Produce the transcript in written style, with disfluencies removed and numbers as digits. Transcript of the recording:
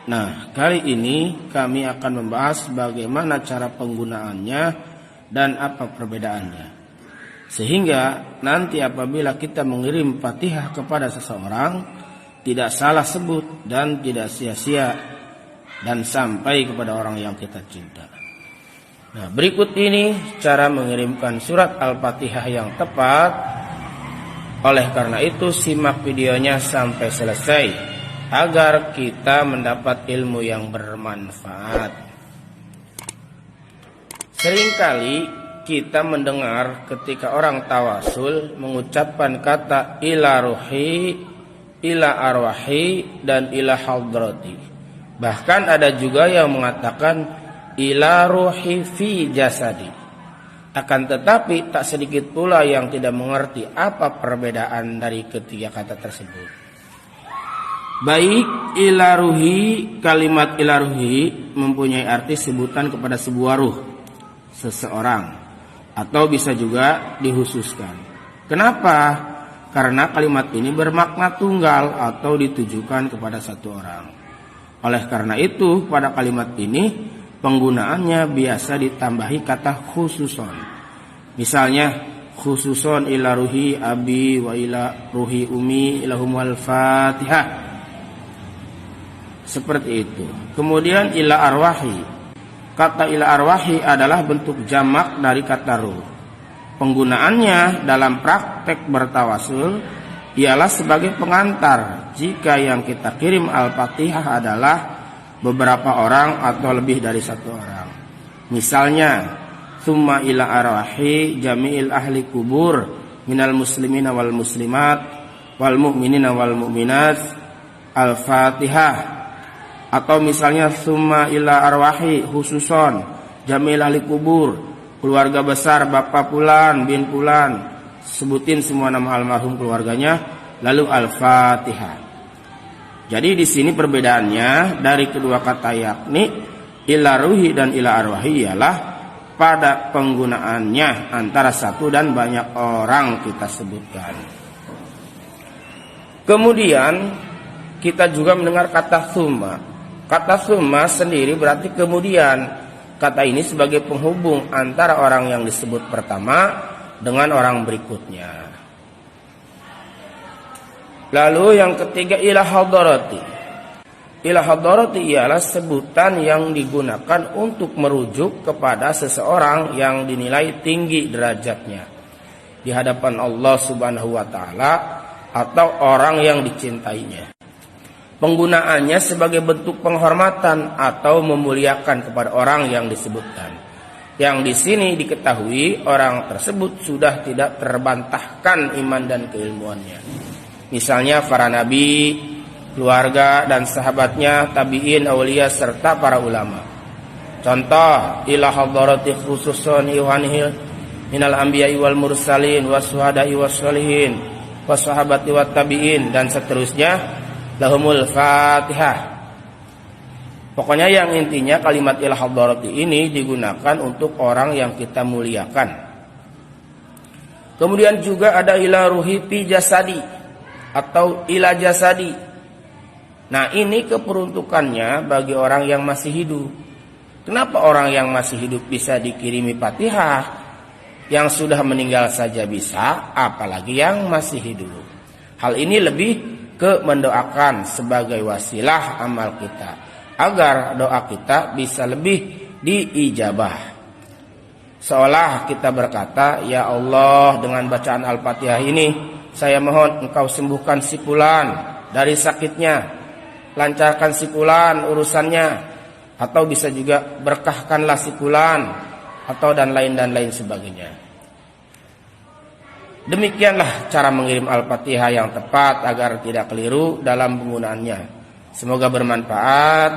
Nah, kali ini kami akan membahas bagaimana cara penggunaannya dan apa perbedaannya. Sehingga nanti apabila kita mengirim Fatihah kepada seseorang, tidak salah sebut dan tidak sia-sia dan sampai kepada orang yang kita cinta. Nah, berikut ini cara mengirimkan surat Al-Fatihah yang tepat. Oleh karena itu, simak videonya sampai selesai agar kita mendapat ilmu yang bermanfaat. Seringkali kita mendengar ketika orang tawasul mengucapkan kata ila ruhi, ila arwahi, dan ila hadrati. Bahkan ada juga yang mengatakan ila ruhi fi jasadi. Akan tetapi tak sedikit pula yang tidak mengerti apa perbedaan dari ketiga kata tersebut. Baik ila ruhi, kalimat ila ruhi mempunyai arti sebutan kepada sebuah ruh seseorang, atau bisa juga dikhususkan. Kenapa? Karena kalimat ini bermakna tunggal atau ditujukan kepada satu orang. Oleh karena itu, pada kalimat ini penggunaannya biasa ditambahi kata khususon. Misalnya khususon ila ruhi abi wa ila ruhi umi ilahumul fatihah. Seperti itu. Kemudian ila arwahi. Kata ila arwahi adalah bentuk jamak dari kata ruh. Penggunaannya dalam praktek bertawasul ialah sebagai pengantar jika yang kita kirim Al-Fatihah adalah beberapa orang atau lebih dari satu orang. Misalnya, summa ila arwahi jami'il ahli kubur minal muslimina wal muslimat wal mu'minina wal mu'minat al-Fatihah. Atau misalnya summa ila arwahi khususon jami'il ahli kubur, keluarga besar bapak fulan bin fulan, sebutin semua nama almarhum keluarganya, lalu al-Fatihah. Jadi di sini perbedaannya dari kedua kata yakni ila ruhi dan ila arwahi ialah pada penggunaannya antara satu dan banyak orang kita sebutkan. Kemudian kita juga mendengar kata summa. Kata summa sendiri berarti kemudian. Kata ini sebagai penghubung antara orang yang disebut pertama dengan orang berikutnya. Lalu yang ketiga ila hadarati. Ila hadarati ialah sebutan yang digunakan untuk merujuk kepada seseorang yang dinilai tinggi derajatnya di hadapan Allah Subhanahu wa taala atau orang yang dicintainya. Penggunaannya sebagai bentuk penghormatan atau memuliakan kepada orang yang disebutkan. Yang di sini diketahui orang tersebut sudah tidak terbantahkan iman dan keilmuannya. Misalnya para nabi, keluarga dan sahabatnya, tabi'in, aulia serta para ulama. Contoh, ila hadarati khususun iwanihil minal anbiya'i wal mursalin wasuhada'i wassalihin wassahabati wat tabi'in dan seterusnya, lahumul fatihah. Pokoknya yang intinya kalimat ila hadarati ini digunakan untuk orang yang kita muliakan. Kemudian juga ada ila ruhi fi jasadi atau ila jasadi. Nah, ini keperuntukannya bagi orang yang masih hidup. Kenapa orang yang masih hidup bisa dikirimi Fatihah? Yang sudah meninggal saja bisa, apalagi yang masih hidup. Hal ini lebih ke mendoakan sebagai wasilah amal kita, agar doa kita bisa lebih diijabah. Seolah kita berkata, ya Allah, dengan bacaan Al-Fatihah ini saya mohon engkau sembuhkan si fulan dari sakitnya, lancarkan si fulan urusannya, atau bisa juga berkahkanlah si fulan, atau dan lain sebagainya. Demikianlah cara mengirim Al-Fatihah yang tepat agar tidak keliru dalam penggunaannya. Semoga bermanfaat.